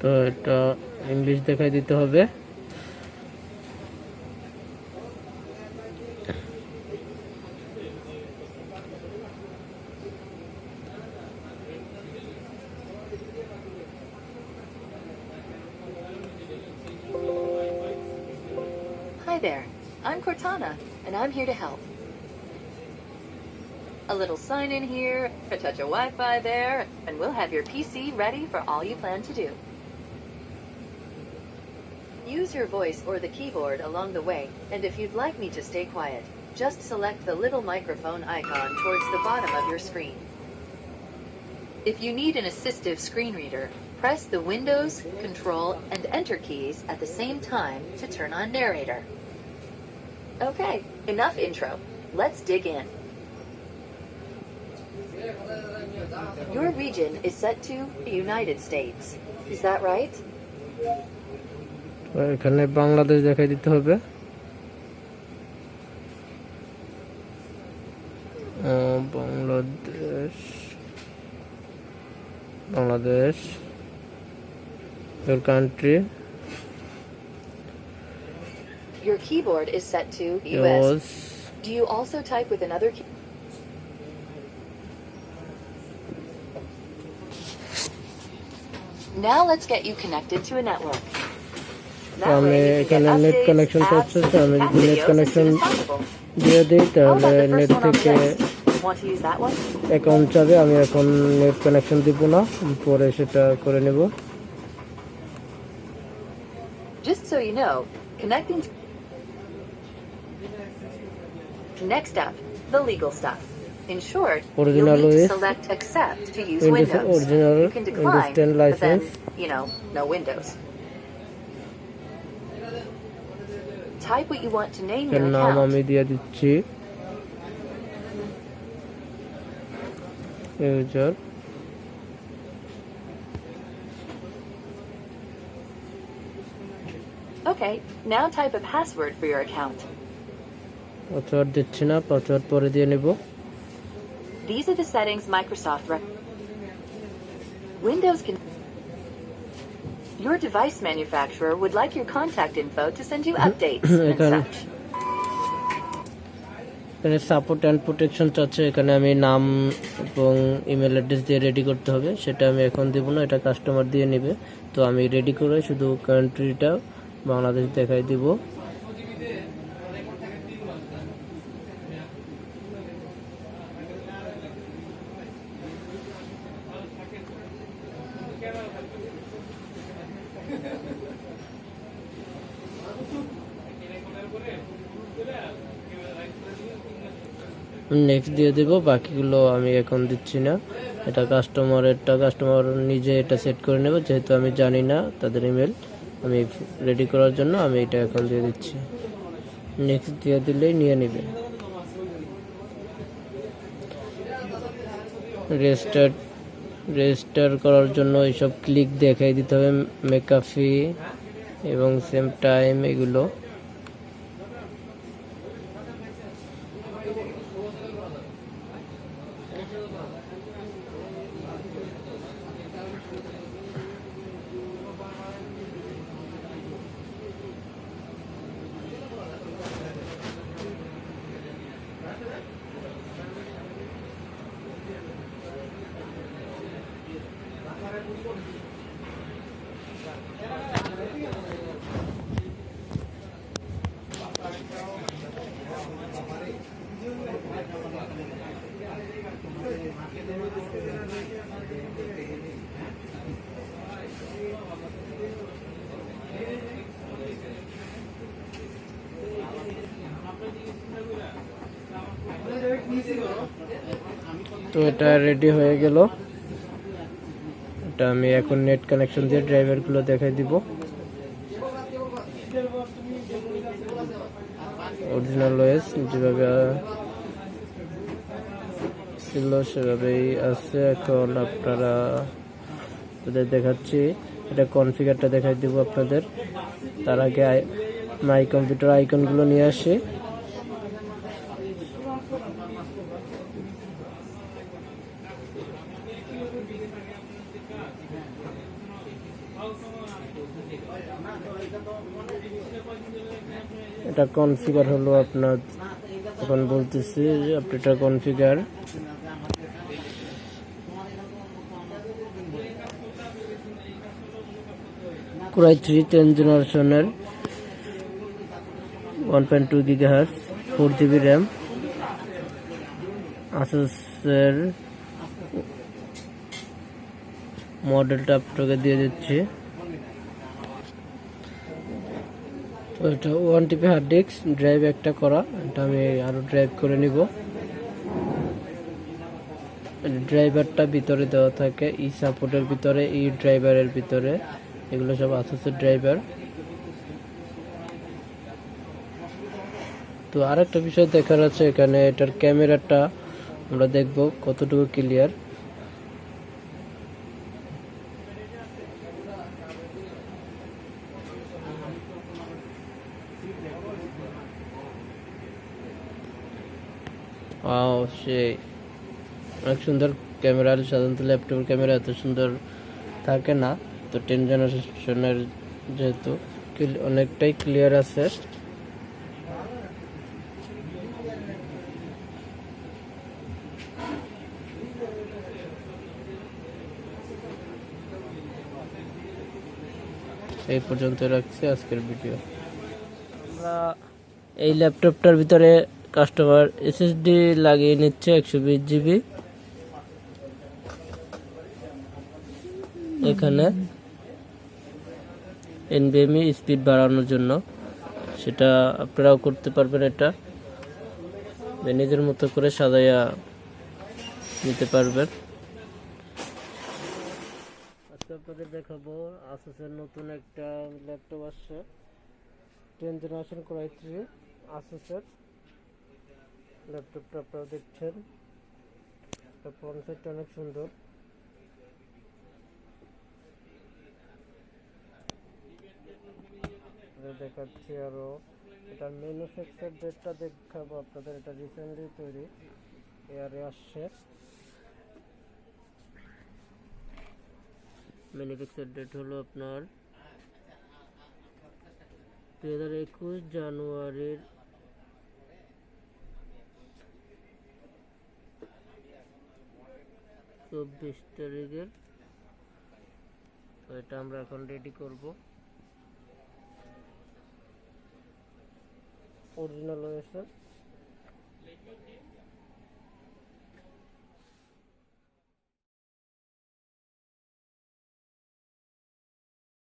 তো এটা ইংলিশ দেখাই দিতে হবে। Hi there, I'm Cortana, and I'm here to help. A little sign in here, a touch of Wi-Fi there, and we'll have your PC ready for all you plan to do. Use your voice or the keyboard along the way, and if you'd like me to stay quiet, just select the little microphone icon towards the bottom of your screen. If you need an assistive screen reader, press the Windows, Control, and Enter keys at the same time to turn on narrator. Okay, enough intro. Let's dig in. Your region is set to the United States. Is that right? এখানে বাংলাদেশ দেখাই দিতে হবে। Bangladesh your country. Your keyboard is set to US. Do you also type with another key? Now let's get you connected to a network. That way you can get net updates, connection apps, and net connection দিয়ে দেই How about তাহলে the net first one on the থেকে list? Want to use that one? Account চাবে। আমি এখন net connection দিব না, পরে সেটা করে নেব। Just so you know, connecting. Next up, the legal stuff. In short, Original you'll need OS, to select accept to use Windows Windows. original, You can decline, Windows 10 but then, license. no Windows. Type what you want to name এর your নাম account. আমি দিয়ে দিচ্ছি user. Okay, now type a password for your account. Password দিচ্ছি না, password পরে দিয়ে নেব। These are the settings Microsoft Windows can. Your device manufacturer would like your contact info to send you updates and such. এখানে support and protection চাচ্ছে, এখানে আমি নাম এবং ইমেল অ্যাড্রেস দিয়ে রেডি করতে হবে। সেটা আমি এখন দেব না, এটা কাস্টমার দিয়ে নেবে। তো আমি রেডি করে শুধু কান্ট্রিটা বাংলাদেশ দেখাই দিব। নেক্সট দিয়ে দেব, বাকিগুলো আমি এখন দিচ্ছি না। এটা কাস্টমার নিজে এটা সেট করে নেব, যেহেতু আমি জানি না তাদের ইমেল। আমি রেডি করার জন্য আমি এটা এখন দিয়ে দিচ্ছি। নেক্সট দিয়ে দিলেই নিয়ে নেবে। রেজিস্টার করার জন্য এইসব ক্লিক দেখাই দিতে হবে, মেকাফি এবং সেম টাইম এগুলো। তো এটা রেডি হয়ে গেল। এটা আমি এখন নেট কানেকশন দিয়ে ড্রাইভারগুলো দেখাই দিব। অরিজিনাল ওএস যেভাবে ছিল সেভাবেই আছে। এখন আপনারা দেখাচ্ছি, এটা কনফিগারটা দেখাই দিব আপনাদের। তার আগে মাই কম্পিউটার আইকনগুলো নিয়ে আসি। এটা কনফিগার হলো আপনার, এখন বলতেছি যে আপনি এটা কনফিগার। Core i3 10 জেনারেশনের 1.2 GHz 4GB RAM, Asus এর মডেলটা আপনাকে দিয়ে দিচ্ছি। তো এটা 1TB হার্ড ডিস্ক, ড্রাইভ একটা করা, এটা আমি আরো ড্রাইভ করে নিব। ড্রাইভারটা ভিতরে দেওয়া থাকে ই সাপোর্টের ভিতরে, ই ড্রাইভারের ভিতরে, এগুলো সব আসুসের ড্রাইভার। তো আরেকটা বিষয় দেখার আছে এখানে, এটার ক্যামেরাটা আমরা দেখব কতটুকু ক্লিয়ার। সেই অনেক সুন্দর ক্যামেরা, সাধারণত ল্যাপটপের ক্যামেরা এত সুন্দর থাকে না, তো 10 জেনারেশনের যেহেতু অনেকটাই ক্লিয়ার আছে। এই পর্যন্ত রাখছি আজকের ভিডিও। আমরা এই ল্যাপটপটার ভিতরে কাস্টমার এসএসডি লাগিয়ে নিচ্ছে 120GB। এখানে nvme স্পিড বাড়ানোর জন্য, সেটা আপনারাও করতে পারবেন। এটা নিজের মতো করে সাজাইয়া নিতে পারবেন। আজকে আপনাদের দেখাবো আসুসের নতুন একটা ল্যাপটপ আসছে, 10 জেনারেশন Core i3 আসুসের ল্যাপটপটা আপনারা দেখছেন। ফ্রন্ট সাইডটা অনেক সুন্দর। দেখাচ্ছি আরো এটার ম্যানুফ্যাকচার ডেটটা দেখাবো আপনাদের। এটা রিসেন্টলি তৈরি, এয়ারে আসছে। ম্যানুফ্যাকচার ডেট হলো আপনার 2021 জানুয়ারির 24 তারিখের। তো এটা আমরা এখন রেডি করব। অরিজিনাল হয়েছে।